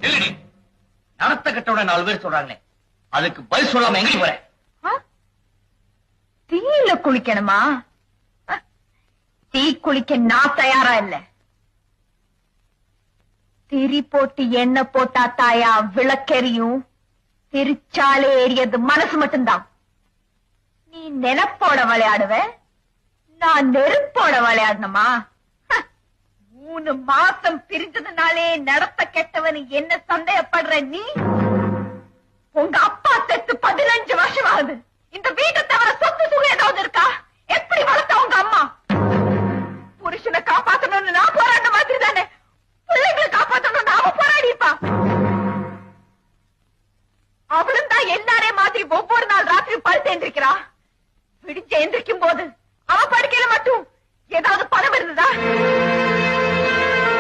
இல்லடி, நடத்த கட்டோட 4 பேர் சொல்றாங்களே, அதுக்கு பதில் சொல்லாம எங்க போற? தீயில குளிக்கணுமா? தீ குளிக்க நான் தயாரா இல்ல. திரி போட்டு எண்ணெய் போட்டா தாயா விளக்கெரியும், திருச்சாலே ஏறியது மனசு மட்டும்தான். நீ நெனப்போட விளையாடுவ, நான் நெருப்போட விளையாடணுமா? 3 மாசம் பிரிஞ்சதுனாலே நடத்த கெட்டவனு என்ன சந்தேகப்படுற நீ? உங்க அப்பா செத்து 15 வருஷம் ஆகுது. இந்த வீட்டை தவிர சொத்து சுகம் ஏதாவது இருக்கா? எப்படி வளர்த்த உங்க அம்மா? புருஷனை காப்பாத்தணும்னு நான் போராட்ட மாதிரி தானே பிள்ளைங்களை காப்பாத்தணும்னு அவ போராடி இருப்பா. அவளும் தான் எல்லாரே மாதிரி ஒவ்வொரு நாள் ராத்திரி பழுத்து எந்திரிக்கிறா. விடிஞ்சு எந்திரிக்கும் போது